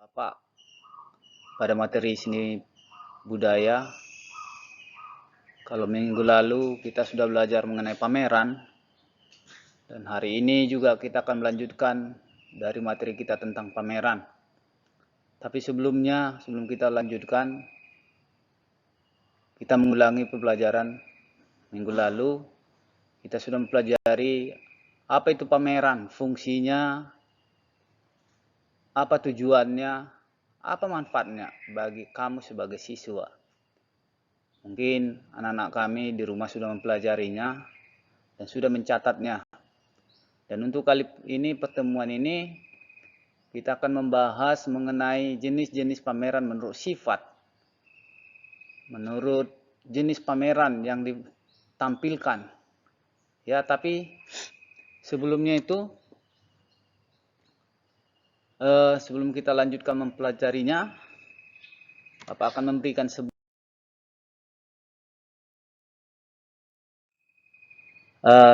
Bapak pada materi seni budaya. Kalau minggu lalu kita sudah belajar mengenai pameran, dan hari ini juga kita akan melanjutkan dari materi kita tentang pameran. Tapi sebelum kita lanjutkan, kita mengulangi pembelajaran minggu lalu. Kita sudah mempelajari apa itu pameran, fungsinya, apa tujuannya, apa manfaatnya bagi kamu sebagai siswa. Mungkin anak-anak kami di rumah sudah mempelajarinya dan sudah mencatatnya. Dan untuk kali ini, pertemuan ini, kita akan membahas mengenai jenis-jenis pameran menurut sifat. Menurut jenis pameran yang ditampilkan. Ya, tapi sebelumnya itu, sebelum kita lanjutkan mempelajarinya, Bapak akan memberikan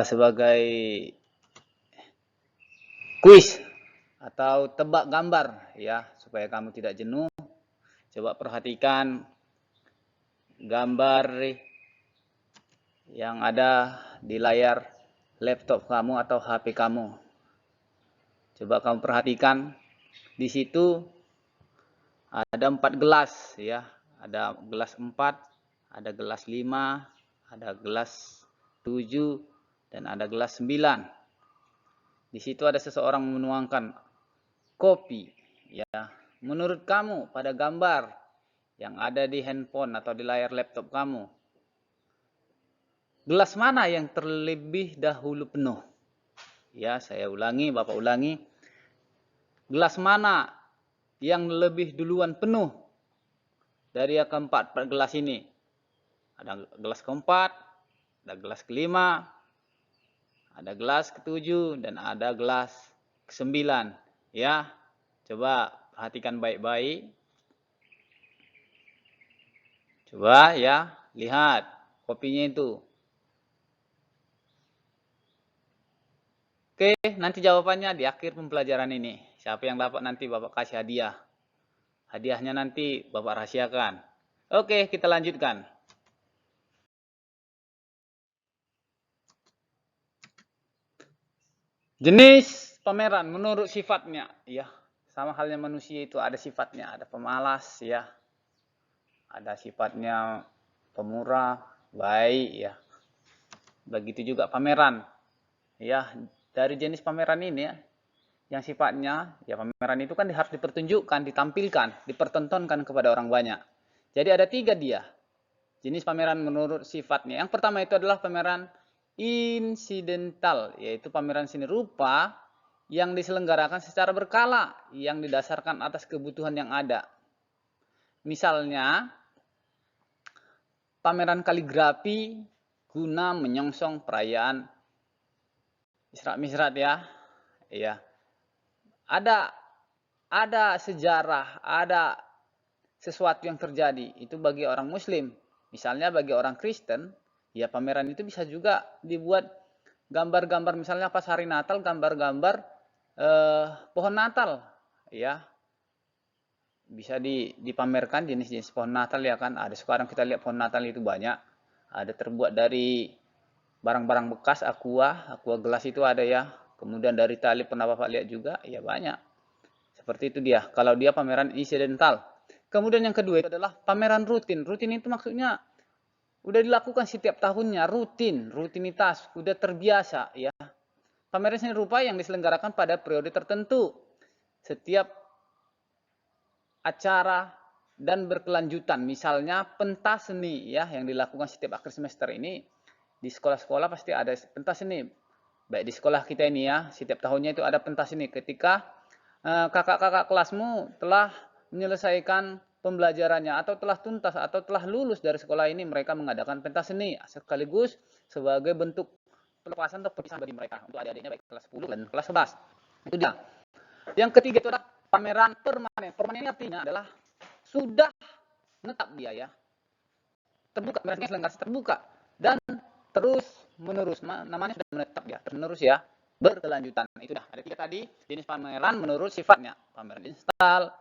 sebagai kuis atau tebak gambar, ya, supaya kamu tidak jenuh. Coba perhatikan gambar yang ada di layar laptop kamu atau HP kamu. Coba kamu perhatikan, di situ ada 4 gelas, ya. Ada gelas 4, ada gelas 5, ada gelas 7, dan ada gelas 9. Di situ ada seseorang menuangkan kopi, ya. Menurut kamu pada gambar yang ada di handphone atau di layar laptop kamu, gelas mana yang terlebih dahulu penuh? Ya, saya ulangi, Bapak ulangi. Gelas mana yang lebih duluan penuh dari yang keempat gelas ini? Ada gelas keempat, ada gelas kelima, ada gelas ketujuh, dan ada gelas kesembilan. Ya, coba perhatikan baik-baik. Coba ya, lihat kopinya itu. Oke, nanti jawabannya di akhir pembelajaran ini. Siapa yang dapat nanti Bapak kasih hadiah. Hadiahnya nanti Bapak rahasiakan. Oke, kita lanjutkan. Jenis pameran menurut sifatnya, ya. Sama halnya manusia itu ada sifatnya, ada pemalas, ya. Ada sifatnya pemurah, baik, ya. Begitu juga pameran. Ya, dari jenis pameran ini, ya, yang sifatnya, ya, pameran itu kan harus dipertunjukkan, ditampilkan, dipertontonkan kepada orang banyak. Jadi ada 3 dia jenis pameran menurut sifatnya. Yang pertama itu adalah pameran insidental, yaitu pameran seni rupa yang diselenggarakan secara berkala, yang didasarkan atas kebutuhan yang ada. Misalnya, pameran kaligrafi guna menyongsong perayaan Isra Mi'raj, ya. Ya. Ada sejarah, ada sesuatu yang terjadi. Itu bagi orang Muslim. Misalnya bagi orang Kristen, ya pameran itu bisa juga dibuat gambar-gambar, misalnya pas hari Natal, gambar-gambar pohon Natal, ya. Bisa dipamerkan jenis-jenis pohon Natal, ya kan. Ada sekarang kita lihat pohon Natal itu banyak. Ada terbuat dari barang-barang bekas, aqua gelas itu ada, ya. Kemudian dari tali pernah Bapak lihat juga, ya banyak. Seperti itu dia. Kalau dia pameran insidental. Kemudian yang kedua itu adalah pameran rutin. Rutin itu maksudnya udah dilakukan setiap tahunnya, rutinitas, udah terbiasa, ya. Pameran seni rupa yang diselenggarakan pada periode tertentu. Setiap acara dan berkelanjutan. Misalnya pentas seni, ya, yang dilakukan setiap akhir semester ini. Di sekolah-sekolah pasti ada pentas seni. Baik di sekolah kita ini, ya, setiap tahunnya itu ada pentas seni. Ketika kakak-kakak kelasmu telah menyelesaikan pembelajarannya atau telah tuntas atau telah lulus dari sekolah ini, mereka mengadakan pentas seni sekaligus sebagai bentuk pelepasan atau perpisahan bagi mereka untuk adik-adiknya baik kelas 10 dan kelas 11. Itu dia. Yang ketiga itu adalah pameran permanen. Permanen artinya adalah sudah menetap dia, ya. Terbuka, pamerannya selenggara terbuka dan terus menerus. Namanya sudah menetap, ya, terus, ya. Berkelanjutan. Itu dah. Ada 3 tadi jenis pameran menurut sifatnya. Pameran instal,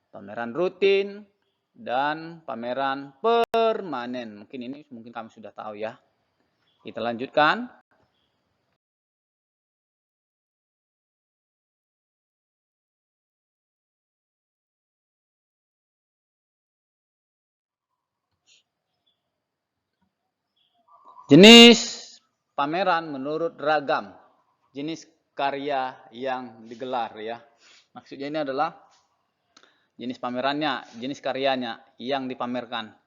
pameran rutin, dan pameran permanen. Mungkin kamu sudah tahu ya. Kita lanjutkan. Jenis pameran menurut ragam jenis karya yang digelar ya. Maksudnya ini adalah jenis pamerannya, jenis karyanya yang dipamerkan.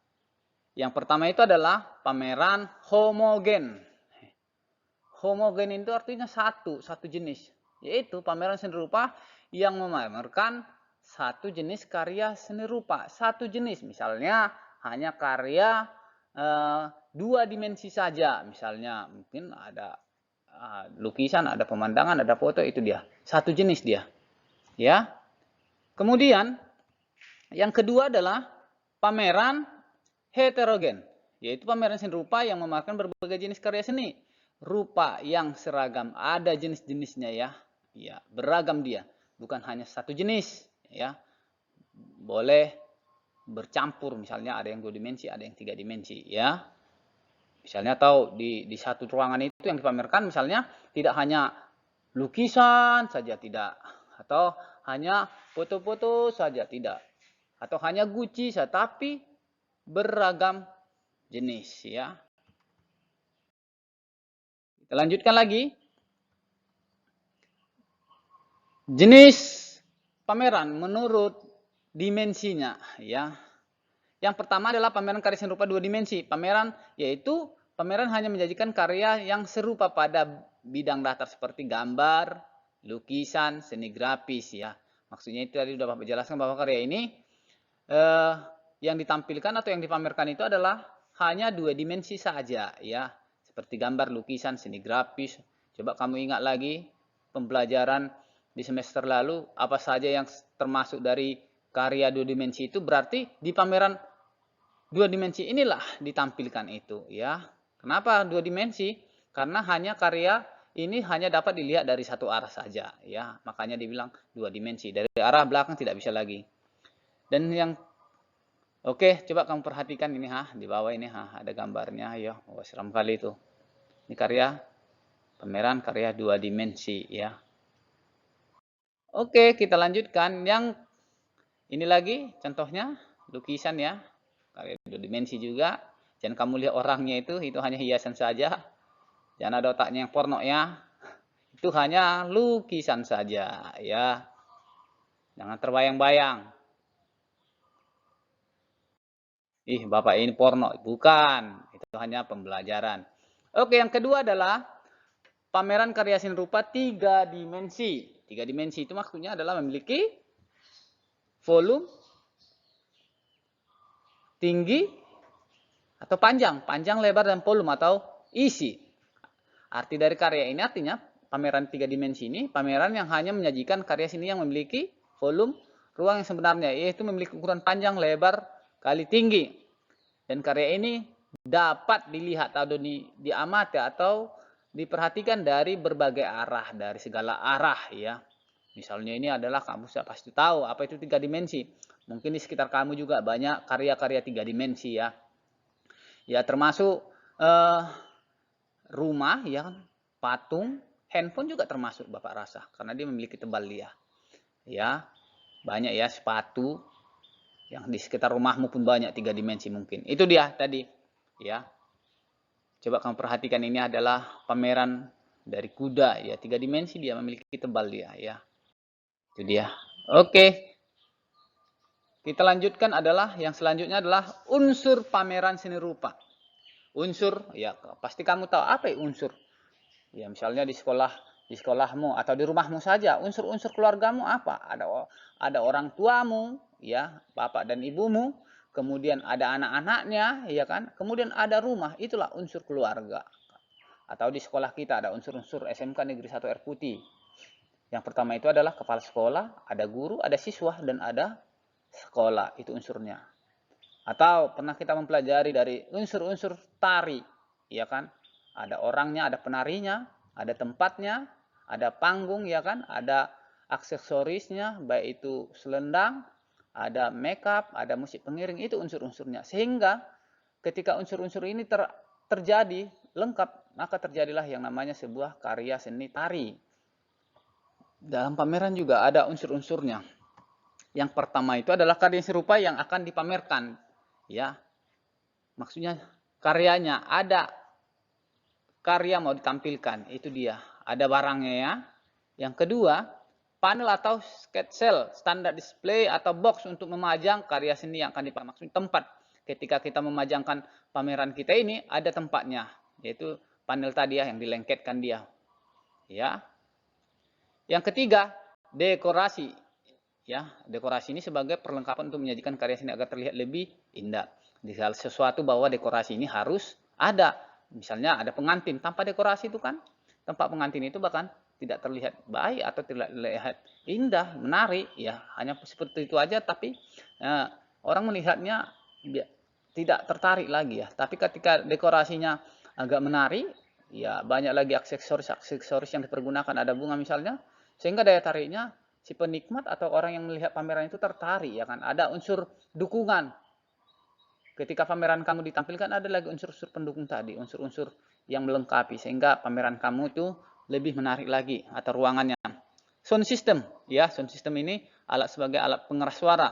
Yang pertama itu adalah pameran homogen. Homogen itu artinya satu jenis, yaitu pameran seni rupa yang memamerkan satu jenis karya seni rupa, satu jenis. Misalnya hanya karya dua dimensi saja, misalnya mungkin ada lukisan, ada pemandangan, ada foto, itu dia satu jenis dia ya. Kemudian yang kedua adalah pameran heterogen, yaitu pameran seni rupa yang memamerkan berbagai jenis karya seni rupa yang seragam, ada jenis-jenisnya ya, beragam dia, bukan hanya satu jenis ya, boleh bercampur, misalnya ada yang 2 dimensi, ada yang 3 dimensi ya. Misalnya atau di satu ruangan itu yang dipamerkan misalnya tidak hanya lukisan saja, tidak, atau hanya foto-foto saja, tidak, atau hanya Gucci saja, tapi beragam jenis ya. Kita lanjutkan lagi. Jenis pameran menurut dimensinya ya. Yang pertama adalah pameran karya seni rupa 2 dimensi. Pameran yaitu pameran hanya menyajikan karya yang serupa pada bidang datar seperti gambar, lukisan, seni grafis ya. Maksudnya itu tadi sudah Bapak jelaskan bahwa karya ini yang ditampilkan atau yang dipamerkan itu adalah hanya 2 dimensi saja ya. Seperti gambar, lukisan, seni grafis. Coba kamu ingat lagi pembelajaran di semester lalu, apa saja yang termasuk dari karya 2 dimensi itu, berarti di pameran 2 dimensi inilah ditampilkan itu ya. Kenapa 2 dimensi? Karena hanya karya ini hanya dapat dilihat dari satu arah saja ya. Makanya dibilang 2 dimensi. Dari arah belakang tidak bisa lagi. Dan yang oke, coba kamu perhatikan ini di bawah ini ada gambarnya ya. Oh, seram kali itu. Ini karya pameran karya 2 dimensi ya. Oke, kita lanjutkan yang ini lagi contohnya lukisan ya. Karya 2 dimensi juga. Jangan kamu lihat orangnya itu hanya hiasan saja. Jangan ada otaknya yang porno ya. Itu hanya lukisan saja ya. Jangan terbayang-bayang. Ih, Bapak ini porno. Bukan. Itu hanya pembelajaran. Oke, yang kedua adalah pameran karya seni rupa 3 dimensi. 3 dimensi itu maksudnya adalah memiliki volume, tinggi, atau panjang, lebar, dan volume atau isi. Arti dari karya ini artinya pameran 3 dimensi ini pameran yang hanya menyajikan karya seni yang memiliki volume ruang yang sebenarnya, yaitu memiliki ukuran panjang, lebar, kali tinggi. Dan karya ini dapat dilihat atau diamati atau diperhatikan dari berbagai arah, dari segala arah ya. Misalnya ini adalah kamu sudah pasti tahu apa itu 3 dimensi. Mungkin di sekitar kamu juga banyak karya-karya 3 dimensi ya. Ya termasuk rumah ya kan, patung, handphone juga termasuk Bapak rasa karena dia memiliki tebal dia. Ya, banyak ya sepatu yang di sekitar rumahmu pun banyak 3 dimensi mungkin. Itu dia tadi ya. Coba kamu perhatikan, ini adalah pameran dari kuda ya, 3 dimensi dia memiliki tebal dia ya. Itu dia. Oke. Kita lanjutkan adalah yang selanjutnya adalah unsur pameran seni rupa. Unsur ya pasti kamu tahu apa ya unsur. Ya misalnya di sekolahmu atau di rumahmu saja, unsur-unsur keluargamu apa? Ada orang tuamu ya, bapak dan ibumu, kemudian ada anak-anaknya ya kan, kemudian ada rumah, itulah unsur keluarga. Atau di sekolah kita ada unsur-unsur SMK Negeri 1 Air Putih. Yang pertama itu adalah kepala sekolah, ada guru, ada siswa, dan ada sekolah, itu unsurnya. Atau pernah kita mempelajari dari unsur-unsur tari, ya kan? Ada orangnya, ada penarinya, ada tempatnya, ada panggung, ya kan? Ada aksesorisnya, baik itu selendang, ada makeup, ada musik pengiring, itu unsur-unsurnya. Sehingga ketika unsur-unsur ini terjadi lengkap, maka terjadilah yang namanya sebuah karya seni tari. Dalam pameran juga ada unsur-unsurnya. Yang pertama itu adalah karya serupa yang akan dipamerkan, ya. Maksudnya karyanya, ada karya mau ditampilkan, itu dia. Ada barangnya ya. Yang kedua, panel atau sketch cell, standar display atau box untuk memajang karya seni yang akan dipamerkan. Maksudnya tempat. Ketika kita memajangkan pameran kita ini, ada tempatnya, yaitu panel tadi ya, yang dilengketkan dia. Ya. Yang ketiga, dekorasi. Ya, dekorasi ini sebagai perlengkapan untuk menyajikan karya seni agar terlihat lebih indah. Di sesuatu bahwa dekorasi ini harus ada. Misalnya ada pengantin, tanpa dekorasi itu kan tempat pengantin itu bahkan tidak terlihat baik atau tidak terlihat indah, menarik, ya hanya seperti itu aja, tapi orang melihatnya tidak tertarik lagi ya. Tapi ketika dekorasinya agak menarik, ya banyak lagi aksesoris yang dipergunakan, ada bunga misalnya, sehingga daya tariknya si penikmat atau orang yang melihat pameran itu tertarik, ya kan. Ada unsur dukungan. Ketika pameran kamu ditampilkan, ada lagi unsur-unsur pendukung tadi, unsur-unsur yang melengkapi sehingga pameran kamu itu lebih menarik lagi atau ruangannya. Sound system, ya, sound system ini sebagai alat pengeras suara.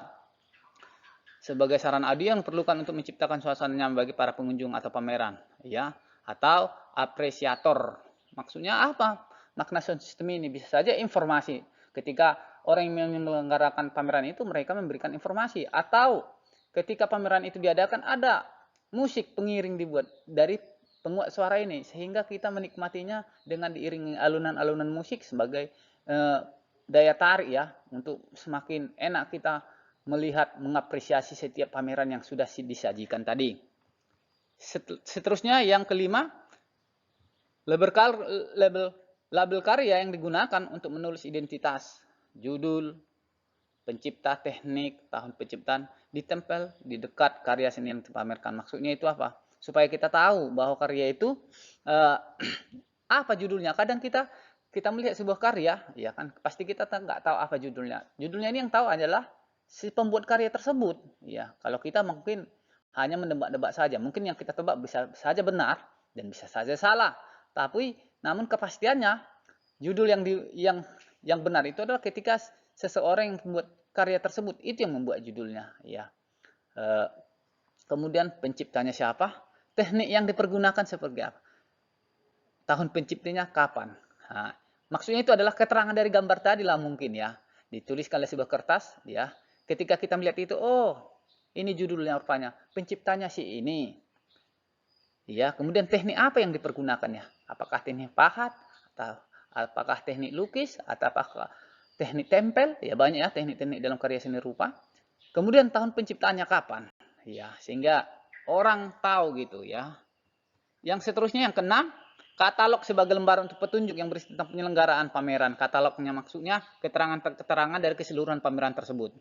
Sebagai saran audio yang diperlukan untuk menciptakan suasana nyaman bagi para pengunjung atau pameran, ya, atau apresiator. Maksudnya apa? Makna sound system ini bisa saja informasi. Ketika orang yang menyelenggarakan pameran itu, mereka memberikan informasi, atau ketika pameran itu diadakan ada musik pengiring dibuat dari penguat suara ini, sehingga kita menikmatinya dengan diiringi alunan-alunan musik sebagai daya tarik ya, untuk semakin enak kita melihat, mengapresiasi setiap pameran yang sudah disajikan tadi. Seterusnya yang kelima, label karya yang digunakan untuk menulis identitas, judul, pencipta, teknik, tahun penciptaan, ditempel di dekat karya seni yang dipamerkan. Maksudnya itu apa? Supaya kita tahu bahwa karya itu apa judulnya. Kadang kita melihat sebuah karya, ya kan, pasti kita nggak tahu apa judulnya. Judulnya ini yang tahu adalah si pembuat karya tersebut. Ya, kalau kita mungkin hanya menebak-nebak saja, mungkin yang kita tebak bisa saja benar dan bisa saja salah. Tapi namun kepastiannya judul yang benar itu adalah ketika seseorang yang membuat karya tersebut itu yang membuat judulnya, ya. Kemudian penciptanya siapa, teknik yang dipergunakan seperti apa, tahun penciptanya kapan. Nah, maksudnya itu adalah keterangan dari gambar tadi lah mungkin ya, dituliskan oleh sebuah kertas ya. Ketika kita melihat itu, oh ini judulnya rupanya, penciptanya si ini. Ya, kemudian teknik apa yang dipergunakannya? Apakah teknik pahat, atau apakah teknik lukis, atau apakah teknik tempel? Ya banyak ya teknik-teknik dalam karya seni rupa. Kemudian tahun penciptaannya kapan? Ya, sehingga orang tahu gitu ya. Yang seterusnya yang keenam, katalog sebagai lembaran untuk petunjuk yang berisi tentang penyelenggaraan pameran. Katalognya maksudnya keterangan dari keseluruhan pameran tersebut.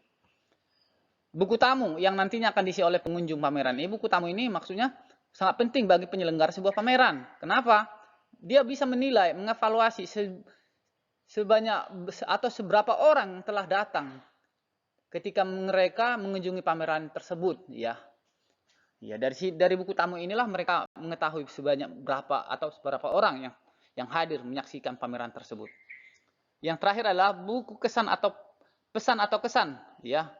Buku tamu yang nantinya akan diisi oleh pengunjung pameran. Buku tamu ini maksudnya sangat penting bagi penyelenggara sebuah pameran. Kenapa? Dia bisa menilai, mengevaluasi sebanyak atau seberapa orang yang telah datang ketika mereka mengunjungi pameran tersebut, ya. Ya, dari buku tamu inilah mereka mengetahui sebanyak berapa atau seberapa orang yang hadir menyaksikan pameran tersebut. Yang terakhir adalah buku kesan atau pesan atau kesan, ya.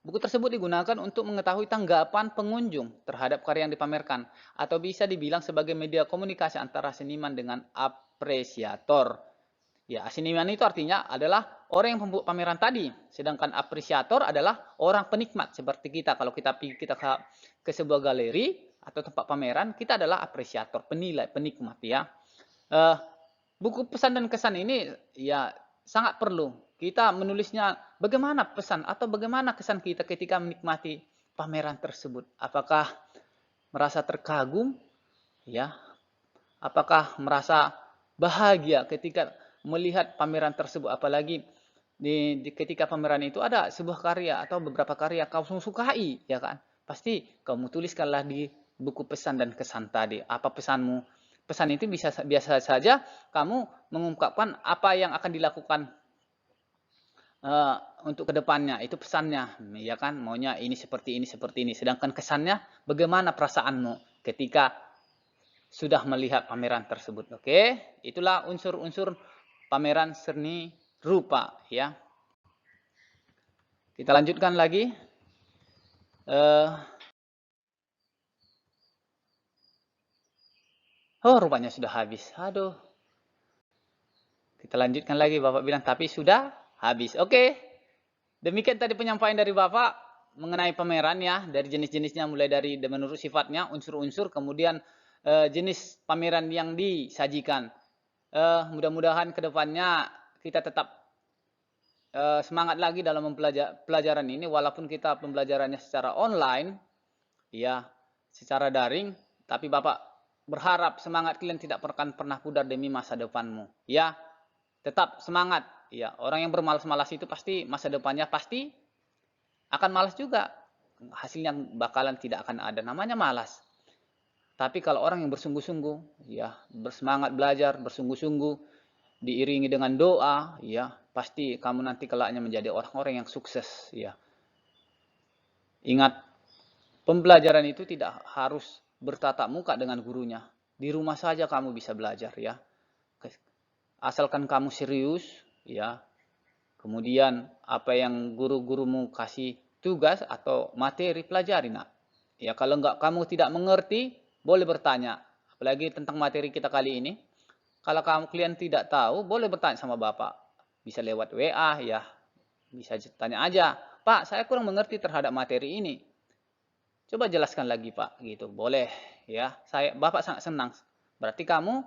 Buku tersebut digunakan untuk mengetahui tanggapan pengunjung terhadap karya yang dipamerkan, atau bisa dibilang sebagai media komunikasi antara seniman dengan apresiator. Ya, seniman itu artinya adalah orang yang membuat pameran tadi, sedangkan apresiator adalah orang penikmat seperti kita. Kalau kita ke sebuah galeri atau tempat pameran, kita adalah apresiator, penilai, penikmat ya. Buku pesan dan kesan ini ya sangat perlu kita menulisnya, bagaimana pesan atau bagaimana kesan kita ketika menikmati pameran tersebut. Apakah merasa terkagum, ya? Apakah merasa bahagia ketika melihat pameran tersebut? Apalagi ketika pameran itu ada sebuah karya atau beberapa karya kau sukai, ya kan? Pasti kamu tuliskanlah di buku pesan dan kesan tadi. Apa pesanmu? Pesan itu biasa saja kamu mengungkapkan apa yang akan dilakukan untuk kedepannya, itu pesannya, ya kan? Maunya ini seperti ini, seperti ini. Sedangkan kesannya, bagaimana perasaanmu ketika sudah melihat pameran tersebut? Oke, itulah unsur-unsur pameran seni rupa, ya. Kita lanjutkan lagi. Oh, rupanya sudah habis. Aduh. Kita lanjutkan lagi. Bapak bilang, tapi sudah habis. Oke. Demikian tadi penyampaian dari Bapak mengenai pameran, ya. Dari jenis-jenisnya, mulai dari menurut sifatnya, unsur-unsur, kemudian jenis pameran yang disajikan. Mudah-mudahan ke depannya kita tetap semangat lagi dalam pelajaran ini, walaupun kita pembelajarannya secara online, ya, secara daring, tapi Bapak berharap semangat kalian tidak akan pernah pudar demi masa depanmu, ya. Tetap semangat, ya. Orang yang bermalas-malas itu pasti masa depannya pasti akan malas juga. Hasilnya bakalan tidak akan ada, namanya malas. Tapi kalau orang yang bersungguh-sungguh, ya, bersemangat belajar, bersungguh-sungguh, diiringi dengan doa, ya, pasti kamu nanti kelaknya menjadi orang-orang yang sukses, ya. Ingat, pembelajaran itu tidak harus bertatap muka dengan gurunya. Di rumah saja kamu bisa belajar, ya. Asalkan kamu serius, ya. Kemudian apa yang guru-gurumu kasih tugas atau materi, pelajari, nak. Ya, kalau enggak kamu tidak mengerti, boleh bertanya. Apalagi tentang materi kita kali ini. Kalau kalian tidak tahu, boleh bertanya sama Bapak. Bisa lewat WA, ya. Bisa tanya aja, Pak, saya kurang mengerti terhadap materi ini. Coba jelaskan lagi, Pak. Gitu, boleh, ya. Bapak sangat senang. Berarti kamu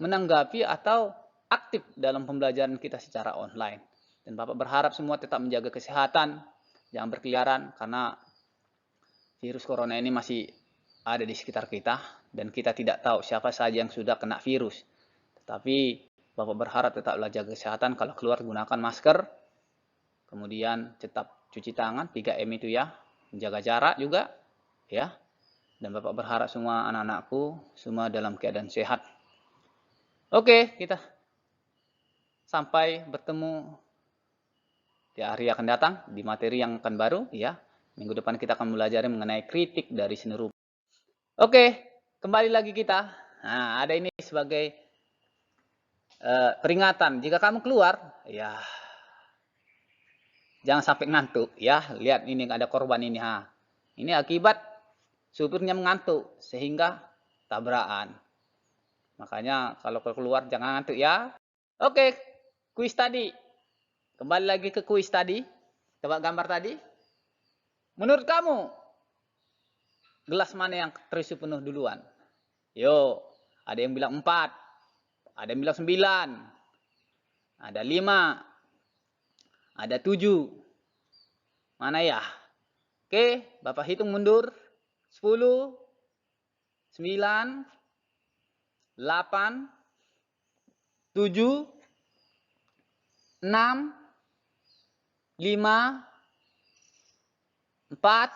menanggapi atau aktif dalam pembelajaran kita secara online. Dan Bapak berharap semua tetap menjaga kesehatan, jangan berkeliaran, karena virus corona ini masih ada di sekitar kita, dan kita tidak tahu siapa saja yang sudah kena virus. Tapi Bapak berharap tetaplah jaga kesehatan, kalau keluar gunakan masker, kemudian tetap cuci tangan, 3M itu, ya, menjaga jarak juga, ya. Dan Bapak berharap semua anak-anakku semua dalam keadaan sehat. Oke, kita sampai bertemu di hari akan datang, di materi yang akan baru, ya. Minggu depan kita akan belajar mengenai kritik dari seni rupa. Oke, kembali lagi kita. Nah, ada ini sebagai peringatan, jika kamu keluar, ya, jangan sampai ngantuk, ya. Lihat ini ada korban ini, ha. Ini akibat supirnya mengantuk sehingga tabrakan. Makanya kalau keluar jangan ngantuk, ya. Oke, kuis tadi. Kembali lagi ke kuis tadi. Coba gambar tadi. Menurut kamu, gelas mana yang terisi penuh duluan? Yo, ada yang bilang 4. Ada yang bilang 9. Ada 5. Ada 7. Mana ya? Oke, Bapak hitung mundur. 10, 9, 8, 7, 6, 5, 4,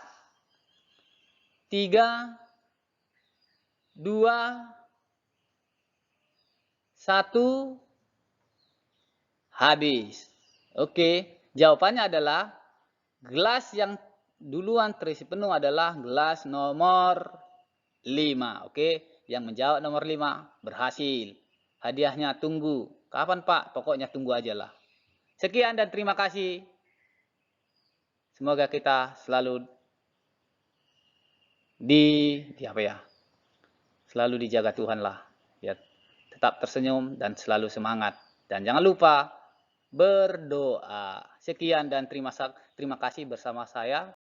3, 2, 1, habis. Oke, jawabannya adalah gelas yang duluan terisi penuh adalah gelas nomor 5. Oke, yang menjawab nomor 5 berhasil. Hadiahnya tunggu. Kapan, Pak? Pokoknya tunggu aja lah. Sekian dan terima kasih. Semoga kita selalu selalu dijaga Tuhan lah. Ya, tetap tersenyum dan selalu semangat. Dan jangan lupa berdoa. Sekian dan terima kasih bersama saya,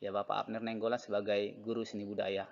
ya, Bapak Abner Nenggolan sebagai guru seni budaya.